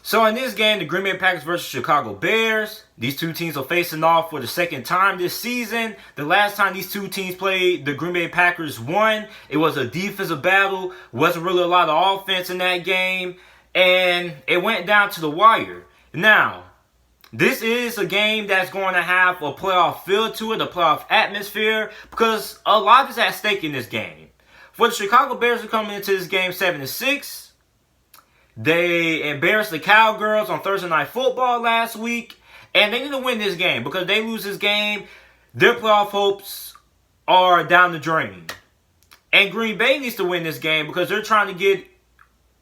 So in this game, the Green Bay Packers versus Chicago Bears, these two teams are facing off for the second time this season. The last time these two teams played, the Green Bay Packers won. It was a defensive battle. Wasn't really a lot of offense in that game. And it went down to the wire. Now, this is a game that's going to have a playoff feel to it, a playoff atmosphere, because a lot is at stake in this game. For the Chicago Bears are coming into this game 7-6. They embarrassed the Cowgirls on Thursday Night Football last week. And they need to win this game, because if they lose this game, their playoff hopes are down the drain. And Green Bay needs to win this game because they're trying to get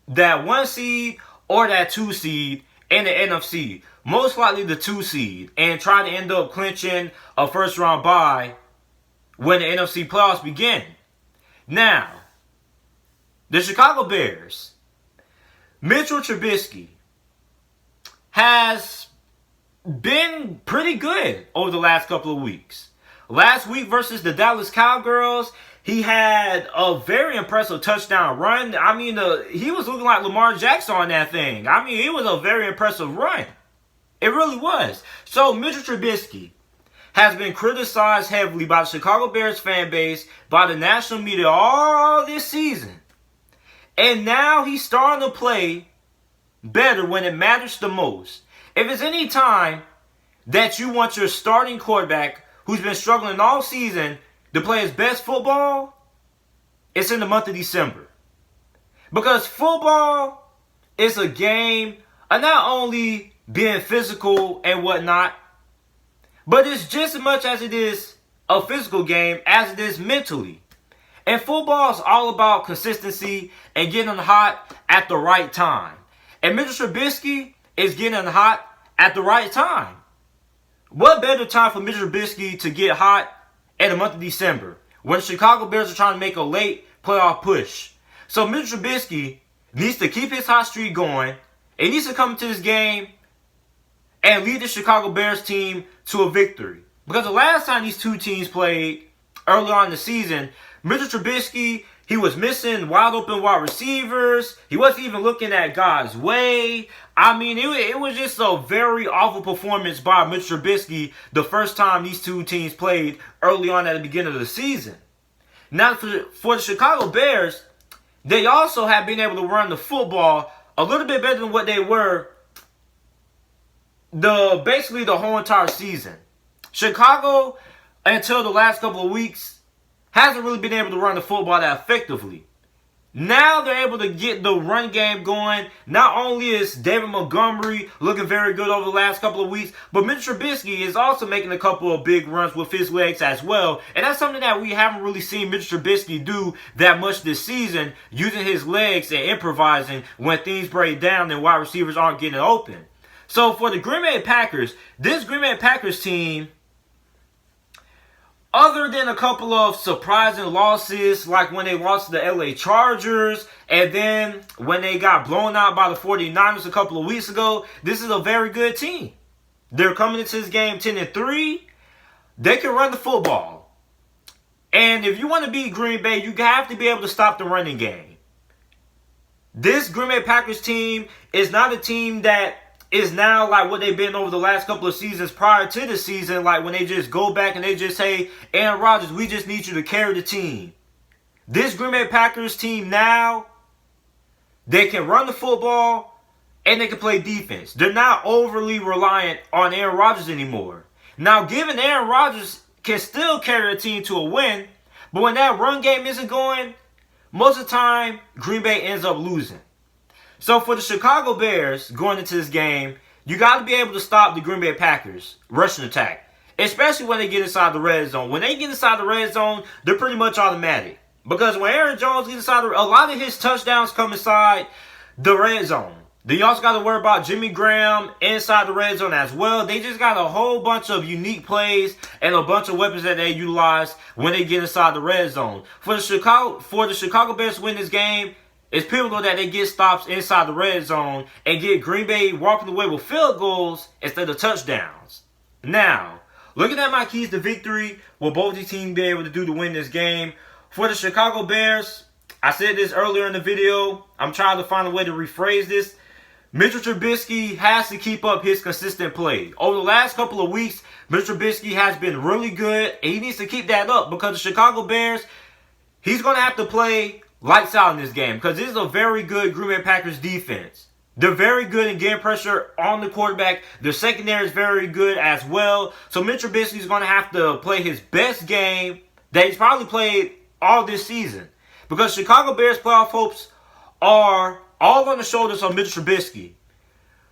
that 1 seed or that 2 seed in the NFC. Most likely the 2 seed. And try to end up clinching a first round bye when the NFC playoffs begin. Now, the Chicago Bears, Mitchell Trubisky has been pretty good over the last couple of weeks. Last week versus the Dallas Cowgirls, he had a very impressive touchdown run. I mean, he was looking like Lamar Jackson on that thing. I mean, it was a very impressive run. It really was. So, Mitchell Trubisky has been criticized heavily by the Chicago Bears fan base, by the national media all this season. And now he's starting to play better when it matters the most. If it's any time that you want your starting quarterback who's been struggling all season to play his best football, it's in the month of December. Because football is a game of not only being physical and whatnot, but it's just as much as it is a physical game as it is mentally. And football is all about consistency and getting hot at the right time. And Mitchell Trubisky is getting hot at the right time. What better time for Mitchell Trubisky to get hot in the month of December, when the Chicago Bears are trying to make a late playoff push? So Mitchell Trubisky needs to keep his hot streak going. He needs to come into this game and lead the Chicago Bears team to a victory. Because the last time these two teams played early on in the season, Mitchell Trubisky, he was missing wide open wide receivers. He wasn't even looking at God's way. I mean, it was just a very awful performance by Mitchell Trubisky the first time these two teams played early on at the beginning of the season. Now, for the Chicago Bears, they also have been able to run the football a little bit better than what they were basically the whole entire season. Chicago, until the last couple of weeks, hasn't really been able to run the football that effectively. Now they're able to get the run game going. Not only is David Montgomery looking very good over the last couple of weeks, but Mitchell Trubisky is also making a couple of big runs with his legs as well. And that's something that we haven't really seen Mitchell Trubisky do that much this season, using his legs and improvising when things break down and wide receivers aren't getting open. So for the Green Bay Packers, this Green Bay Packers team, other than a couple of surprising losses, like when they lost to the LA Chargers, and then when they got blown out by the 49ers a couple of weeks ago, this is a very good team. They're coming into this game 10-3. They can run the football. And if you want to beat Green Bay, you have to be able to stop the running game. This Green Bay Packers team is not a team that is now like what they've been over the last couple of seasons prior to the season, like when they just go back and they just say, Aaron Rodgers, we just need you to carry the team. This Green Bay Packers team now, they can run the football and they can play defense. They're not overly reliant on Aaron Rodgers anymore. Now, given Aaron Rodgers can still carry a team to a win, but when that run game isn't going, most of the time, Green Bay ends up losing. So for the Chicago Bears going into this game, you got to be able to stop the Green Bay Packers rushing attack, especially when they get inside the red zone. When they get inside the red zone, they're pretty much automatic. Because when Aaron Jones gets inside, a lot of his touchdowns come inside the red zone. Then you also got to worry about Jimmy Graham inside the red zone as well. They just got a whole bunch of unique plays and a bunch of weapons that they utilize when they get inside the red zone. For the Chicago Bears to win this game, it's pivotal that they get stops inside the red zone and get Green Bay walking away with field goals instead of touchdowns. Now, looking at my keys to victory, will both these teams be able to do to win this game? For the Chicago Bears, I said this earlier in the video. I'm trying to find a way to rephrase this. Mitchell Trubisky has to keep up his consistent play. Over the last couple of weeks, Mitchell Trubisky has been really good, and he needs to keep that up because the Chicago Bears, he's going to have to play lights out in this game because this is a very good Green Bay Packers defense. They're very good in getting pressure on the quarterback. Their secondary is very good as well. So Mitchell Trubisky is going to have to play his best game that he's probably played all this season because Chicago Bears playoff hopes are all on the shoulders of Mitchell Trubisky.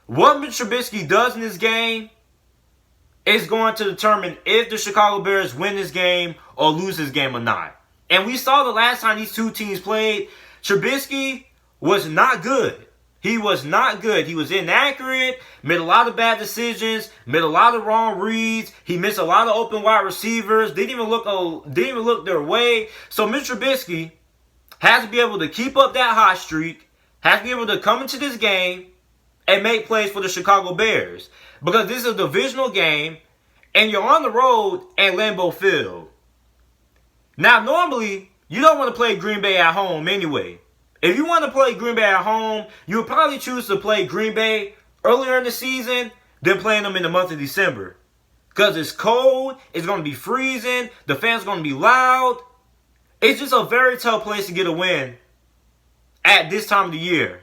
What Mitchell Trubisky does in this game is going to determine if the Chicago Bears win this game or lose this game or not. And we saw the last time these two teams played, Trubisky was not good. He was not good. He was inaccurate, made a lot of bad decisions, made a lot of wrong reads. He missed a lot of open wide receivers. Didn't even look their way. So Mitchell Trubisky has to be able to keep up that hot streak, has to be able to come into this game and make plays for the Chicago Bears. Because this is a divisional game, and you're on the road at Lambeau Field. Now, normally, you don't want to play Green Bay at home anyway. If you want to play Green Bay at home, you would probably choose to play Green Bay earlier in the season than playing them in the month of December. Because it's cold, it's going to be freezing, the fans are going to be loud. It's just a very tough place to get a win at this time of the year.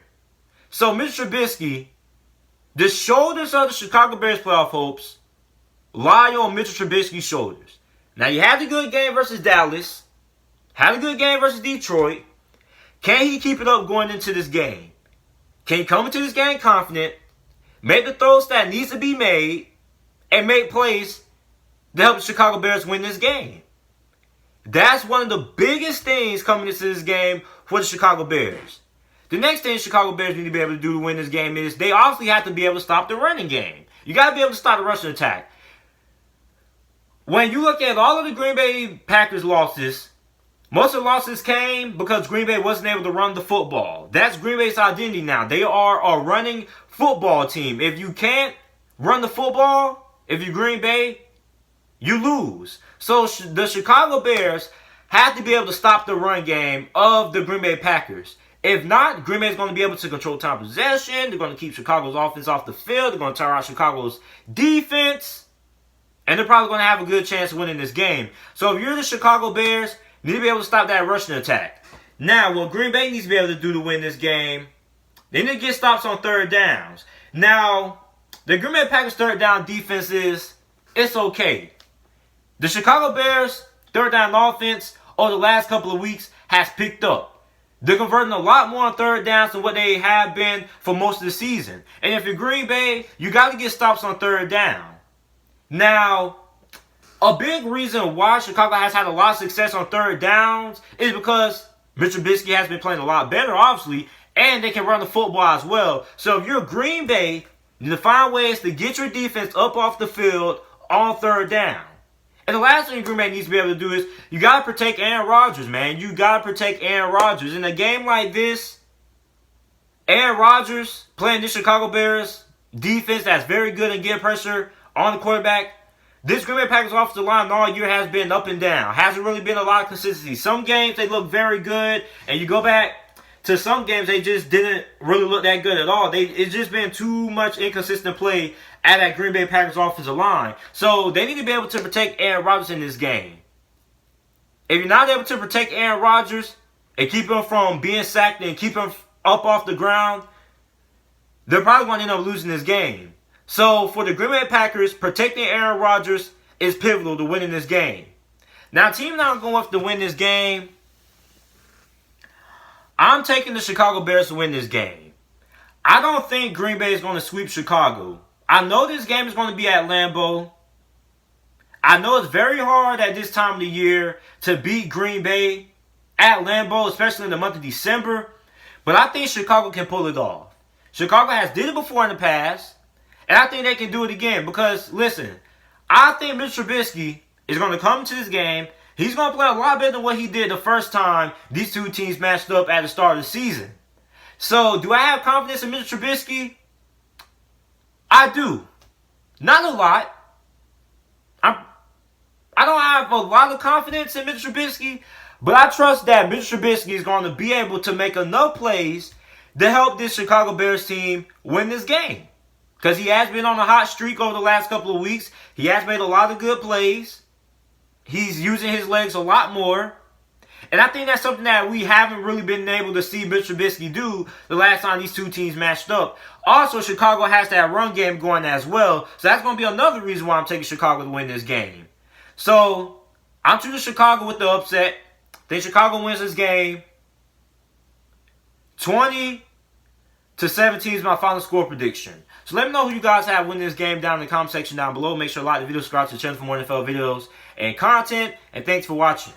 So, Mr. Trubisky, the shoulders of the Chicago Bears playoff hopes lie on Mitchell Trubisky's shoulders. Now, you had a good game versus Dallas, had a good game versus Detroit. Can he keep it up going into this game? Can he come into this game confident, make the throws that needs to be made, and make plays to help the Chicago Bears win this game? That's one of the biggest things coming into this game for the Chicago Bears. The next thing the Chicago Bears need to be able to do to win this game is they obviously have to be able to stop the running game. You got to be able to stop the rushing attack. When you look at all of the Green Bay Packers losses, most of the losses came because Green Bay wasn't able to run the football. That's Green Bay's identity now. They are a running football team. If you can't run the football, if you're Green Bay, you lose. So the Chicago Bears have to be able to stop the run game of the Green Bay Packers. If not, Green Bay is going to be able to control time possession. They're going to keep Chicago's offense off the field. They're going to tire out Chicago's defense. And they're probably going to have a good chance of winning this game. So if you're the Chicago Bears, you need to be able to stop that rushing attack. Now, what Green Bay needs to be able to do to win this game, they need to get stops on third downs. Now, the Green Bay Packers third down defense it's okay. The Chicago Bears third down offense over the last couple of weeks has picked up. They're converting a lot more on third downs than what they have been for most of the season. And if you're Green Bay, you got to get stops on third down. Now, a big reason why Chicago has had a lot of success on third downs is because Mitchell Trubisky has been playing a lot better, obviously, and they can run the football as well. So if you're Green Bay, you need to find ways to get your defense up off the field on third down. And the last thing Green Bay needs to be able to do is you got to protect Aaron Rodgers, man. You got to protect Aaron Rodgers. In a game like this, Aaron Rodgers playing this Chicago Bears defense that's very good at getting pressure on the quarterback. This Green Bay Packers offensive line all year has been up and down. Hasn't really been a lot of consistency. Some games they look very good, and you go back to some games they just didn't really look that good at all. It's just been too much inconsistent play at that Green Bay Packers offensive line. So they need to be able to protect Aaron Rodgers in this game. If you're not able to protect Aaron Rodgers and keep him from being sacked and keep him up off the ground, they're probably going to end up losing this game. So for the Green Bay Packers, protecting Aaron Rodgers is pivotal to winning this game. Now, team that I'm going with to win this game, I'm taking the Chicago Bears to win this game. I don't think Green Bay is going to sweep Chicago. I know this game is going to be at Lambeau. I know it's very hard at this time of the year to beat Green Bay at Lambeau, especially in the month of December. But I think Chicago can pull it off. Chicago has did it before in the past. And I think they can do it again because, listen, I think Mitchell Trubisky is going to come to this game. He's going to play a lot better than what he did the first time these two teams matched up at the start of the season. So, do I have confidence in Mitchell Trubisky? I do. Not a lot. I don't have a lot of confidence in Mitchell Trubisky, but I trust that Mitchell Trubisky is going to be able to make enough plays to help this Chicago Bears team win this game. Because he has been on a hot streak over the last couple of weeks. He has made a lot of good plays. He's using his legs a lot more. And I think that's something that we haven't really been able to see Mitch Trubisky do the last time these two teams matched up. Also, Chicago has that run game going as well. So that's going to be another reason why I'm taking Chicago to win this game. So, I'm choosing Chicago with the upset. I think Chicago wins this game. 20-17 is my final score prediction. So let me know who you guys have winning this game down in the comment section down below. Make sure to like the video, subscribe to the channel for more NFL videos and content. And thanks for watching.